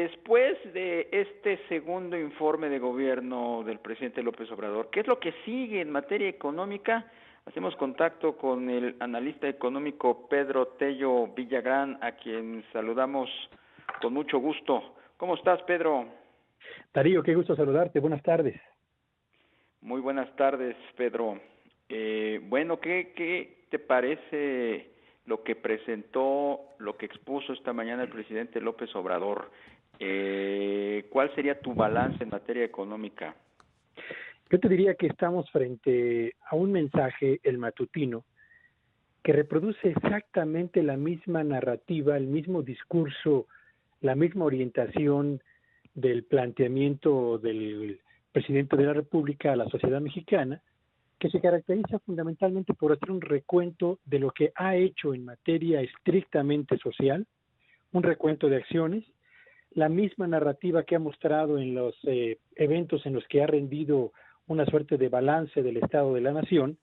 Después de este segundo informe de gobierno del presidente López Obrador, ¿qué es lo que sigue en materia económica? Hacemos contacto con el analista económico Pedro Tello Villagrán, a quien saludamos con mucho gusto. ¿Cómo estás, Pedro? Darío, qué gusto saludarte. Buenas tardes. Muy buenas tardes, Pedro. Bueno, ¿qué te parece lo que presentó, lo que expuso esta mañana el presidente López Obrador? ¿Cuál sería tu balance en materia económica? Yo te diría que estamos frente a un mensaje, el matutino, que reproduce exactamente la misma narrativa, el mismo discurso, la misma orientación del planteamiento del presidente de la República a la sociedad mexicana, que se caracteriza fundamentalmente por hacer un recuento de lo que ha hecho en materia estrictamente social, un recuento de acciones, la misma narrativa que ha mostrado en los eventos en los que ha rendido una suerte de balance del estado de la nación.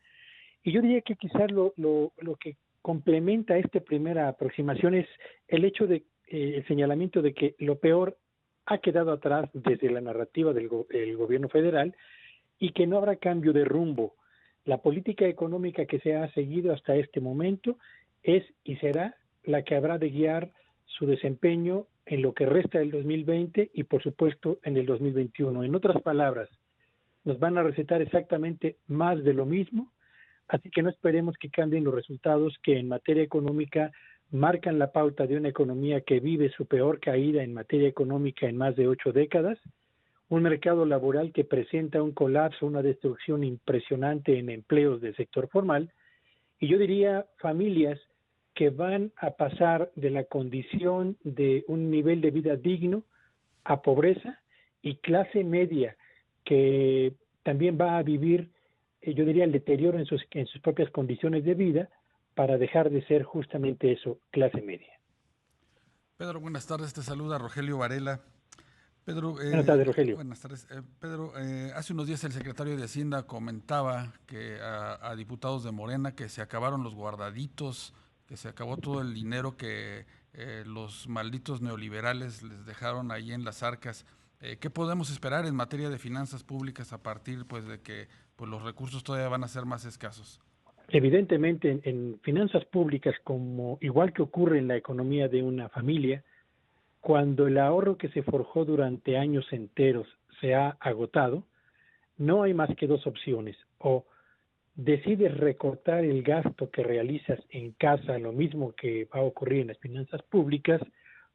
Y yo diría que quizás lo que complementa esta primera aproximación es el hecho de el señalamiento de que lo peor ha quedado atrás desde la narrativa del gobierno federal y que no habrá cambio de rumbo. La política económica que se ha seguido hasta este momento es y será la que habrá de guiar su desempeño en lo que resta del 2020 y, por supuesto, en el 2021. En otras palabras, nos van a recetar exactamente más de lo mismo, así que no esperemos que cambien los resultados que en materia económica marcan la pauta de una economía que vive su peor caída en materia económica en más de 8 décadas, un mercado laboral que presenta un colapso, una destrucción impresionante en empleos del sector formal, y yo diría familias que van a pasar de la condición de un nivel de vida digno a pobreza, y clase media que también va a vivir, yo diría, el deterioro en sus propias condiciones de vida para dejar de ser justamente eso, clase media. Pedro, buenas tardes, te saluda Rogelio Varela. Pedro, Buenas tardes, Rogelio. buenas tardes. Pedro, hace unos días el secretario de Hacienda comentaba que a diputados de Morena que se acabaron los guardaditos, que se acabó todo el dinero que los malditos neoliberales les dejaron ahí en las arcas. ¿Qué podemos esperar en materia de finanzas públicas a partir pues de que pues, los recursos todavía van a ser más escasos? Evidentemente, en finanzas públicas, como igual que ocurre en la economía de una familia, cuando el ahorro que se forjó durante años enteros se ha agotado, no hay más que dos opciones: o decides recortar el gasto que realizas en casa, lo mismo que va a ocurrir en las finanzas públicas,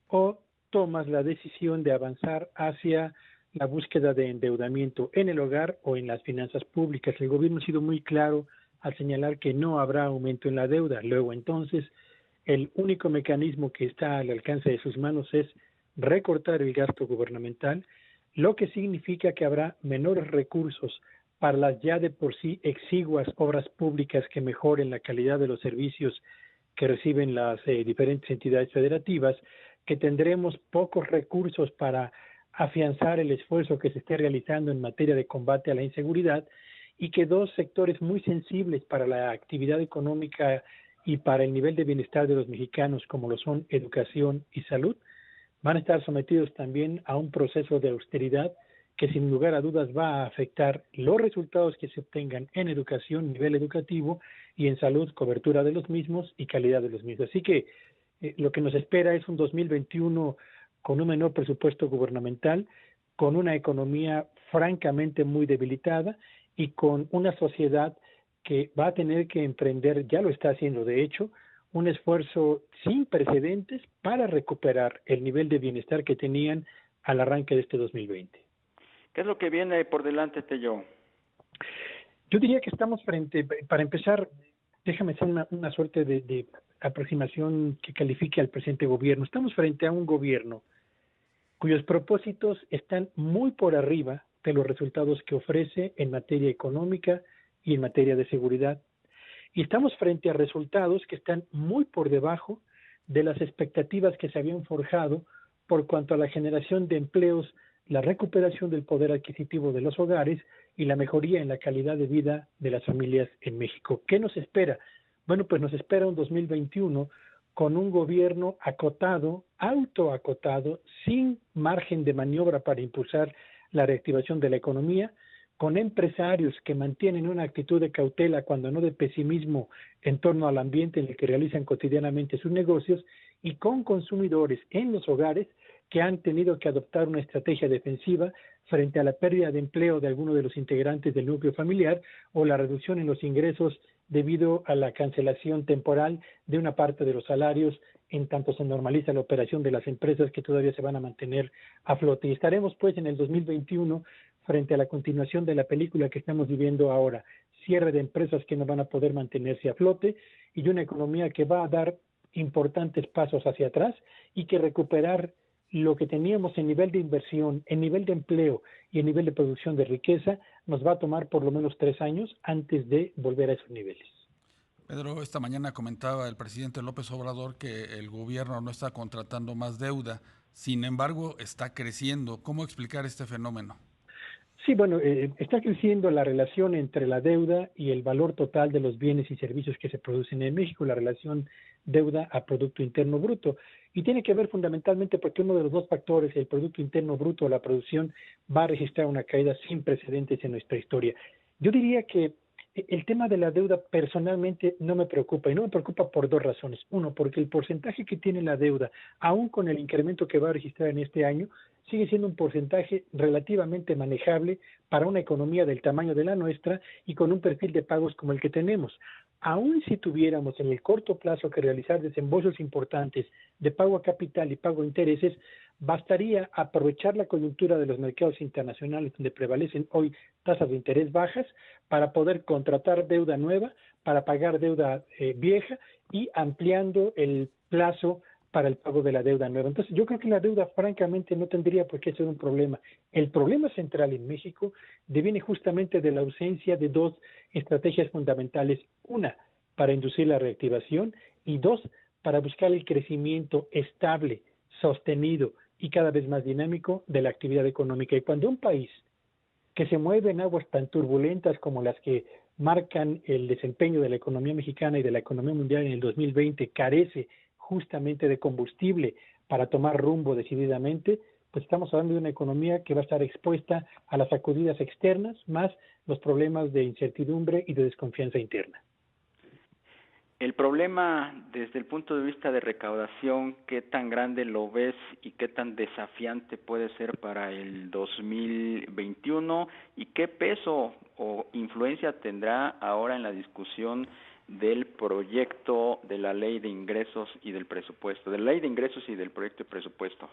o tomas la decisión de avanzar hacia la búsqueda de endeudamiento en el hogar o en las finanzas públicas. El gobierno ha sido muy claro al señalar que no habrá aumento en la deuda. Luego, entonces, el único mecanismo que está al alcance de sus manos es recortar el gasto gubernamental, lo que significa que habrá menores recursos para las ya de por sí exiguas obras públicas que mejoren la calidad de los servicios que reciben las diferentes entidades federativas, que tendremos pocos recursos para afianzar el esfuerzo que se esté realizando en materia de combate a la inseguridad, y que dos sectores muy sensibles para la actividad económica y para el nivel de bienestar de los mexicanos, como lo son educación y salud, van a estar sometidos también a un proceso de austeridad que sin lugar a dudas va a afectar los resultados que se obtengan en educación, nivel educativo, y en salud, cobertura de los mismos y calidad de los mismos. Así que lo que nos espera es un 2021 con un menor presupuesto gubernamental, con una economía francamente muy debilitada y con una sociedad que va a tener que emprender, ya lo está haciendo de hecho, un esfuerzo sin precedentes para recuperar el nivel de bienestar que tenían al arranque de este 2020. ¿Qué es lo que viene por delante, Tello? Yo diría que estamos para empezar, déjame hacer una suerte de aproximación que califique al presente gobierno. Estamos frente a un gobierno cuyos propósitos están muy por arriba de los resultados que ofrece en materia económica y en materia de seguridad. Y estamos frente a resultados que están muy por debajo de las expectativas que se habían forjado por cuanto a la generación de empleos, la recuperación del poder adquisitivo de los hogares y la mejoría en la calidad de vida de las familias en México. ¿Qué nos espera? Bueno, pues nos espera un 2021 con un gobierno acotado, autoacotado, sin margen de maniobra para impulsar la reactivación de la economía, con empresarios que mantienen una actitud de cautela, cuando no de pesimismo, en torno al ambiente en el que realizan cotidianamente sus negocios, y con consumidores en los hogares que han tenido que adoptar una estrategia defensiva frente a la pérdida de empleo de algunos de los integrantes del núcleo familiar o la reducción en los ingresos debido a la cancelación temporal de una parte de los salarios, en tanto se normaliza la operación de las empresas que todavía se van a mantener a flote. Y estaremos pues en el 2021 frente a la continuación de la película que estamos viviendo ahora, cierre de empresas que no van a poder mantenerse a flote y una economía que va a dar importantes pasos hacia atrás y que recuperar lo que teníamos en nivel de inversión, en nivel de empleo y en nivel de producción de riqueza nos va a tomar por lo menos 3 años antes de volver a esos niveles. Pedro, esta mañana comentaba el presidente López Obrador que el gobierno no está contratando más deuda, sin embargo está creciendo. ¿Cómo explicar este fenómeno? Sí, bueno, está creciendo la relación entre la deuda y el valor total de los bienes y servicios que se producen en México, la relación deuda a Producto Interno Bruto. Y tiene que ver fundamentalmente porque uno de los dos factores, el Producto Interno Bruto o la producción, va a registrar una caída sin precedentes en nuestra historia. Yo diría que el tema de la deuda personalmente no me preocupa, y no me preocupa por dos razones. Uno, porque el porcentaje que tiene la deuda, aún con el incremento que va a registrar en este año, sigue siendo un porcentaje relativamente manejable para una economía del tamaño de la nuestra y con un perfil de pagos como el que tenemos. Aún si tuviéramos en el corto plazo que realizar desembolsos importantes de pago a capital y pago a intereses, bastaría aprovechar la coyuntura de los mercados internacionales donde prevalecen hoy tasas de interés bajas para poder contratar deuda nueva, para pagar deuda vieja y ampliando el plazo para el pago de la deuda nueva. Entonces, yo creo que la deuda, francamente, no tendría por qué ser un problema. El problema central en México deviene justamente de la ausencia de dos estrategias fundamentales. Una, para inducir la reactivación, y dos, para buscar el crecimiento estable, sostenido y cada vez más dinámico de la actividad económica. Y cuando un país que se mueve en aguas tan turbulentas como las que marcan el desempeño de la economía mexicana y de la economía mundial en el 2020, carece justamente de combustible para tomar rumbo decididamente, pues estamos hablando de una economía que va a estar expuesta a las sacudidas externas, más los problemas de incertidumbre y de desconfianza interna. El problema desde el punto de vista de recaudación, ¿qué tan grande lo ves y qué tan desafiante puede ser para el 2021? ¿Y qué peso o influencia tendrá ahora en la discusión del proyecto de la ley de ingresos y del presupuesto, de la ley de ingresos y del proyecto de presupuesto?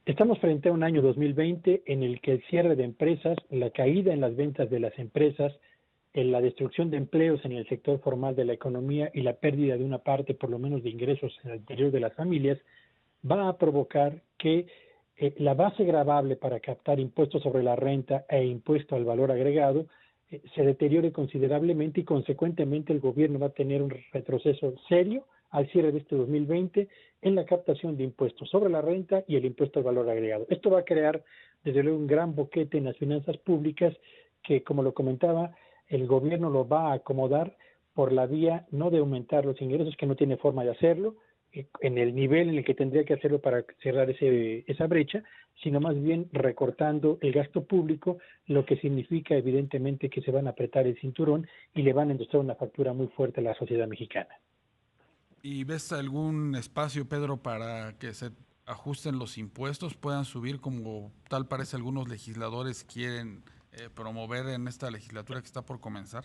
Estamos frente a un año 2020 en el que el cierre de empresas, la caída en las ventas de las empresas, en la destrucción de empleos en el sector formal de la economía y la pérdida de una parte, por lo menos, de ingresos en el interior de las familias, va a provocar que la base gravable para captar impuestos sobre la renta e impuesto al valor agregado se deteriore considerablemente y, consecuentemente, el gobierno va a tener un retroceso serio al cierre de este 2020 en la captación de impuestos sobre la renta y el impuesto al valor agregado. Esto va a crear, desde luego, un gran boquete en las finanzas públicas que, como lo comentaba, el gobierno lo va a acomodar por la vía no de aumentar los ingresos, que no tiene forma de hacerlo, en el nivel en el que tendría que hacerlo para cerrar esa brecha, sino más bien recortando el gasto público, lo que significa evidentemente que se van a apretar el cinturón y le van a endosar una factura muy fuerte a la sociedad mexicana. ¿Y ves algún espacio, Pedro, para que se ajusten los impuestos, puedan subir como tal parece algunos legisladores quieren promover en esta legislatura que está por comenzar?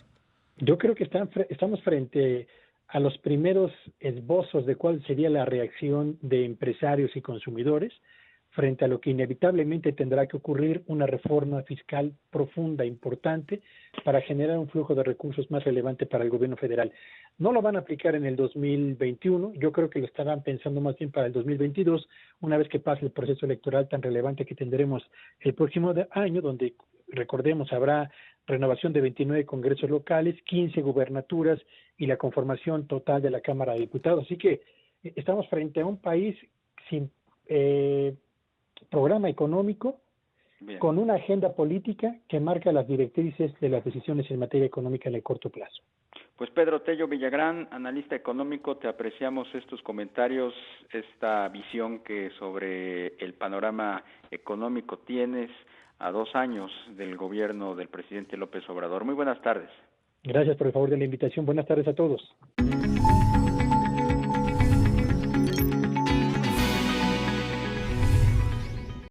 Yo creo que estamos frente a los primeros esbozos de cuál sería la reacción de empresarios y consumidores frente a lo que inevitablemente tendrá que ocurrir, una reforma fiscal profunda, importante, para generar un flujo de recursos más relevante para el gobierno federal. No lo van a aplicar en el 2021, yo creo que lo estarán pensando más bien para el 2022, una vez que pase el proceso electoral tan relevante que tendremos el próximo año, donde, recordemos, habrá renovación de 29 congresos locales, 15 gubernaturas y la conformación total de la Cámara de Diputados. Así que estamos frente a un país sin programa económico, bien, con una agenda política que marca las directrices de las decisiones en materia económica en el corto plazo. Pues Pedro Tello Villagrán, analista económico, te apreciamos estos comentarios, esta visión que sobre el panorama económico tienes a 2 años del gobierno del presidente López Obrador. Muy buenas tardes. Gracias por el favor de la invitación. Buenas tardes a todos.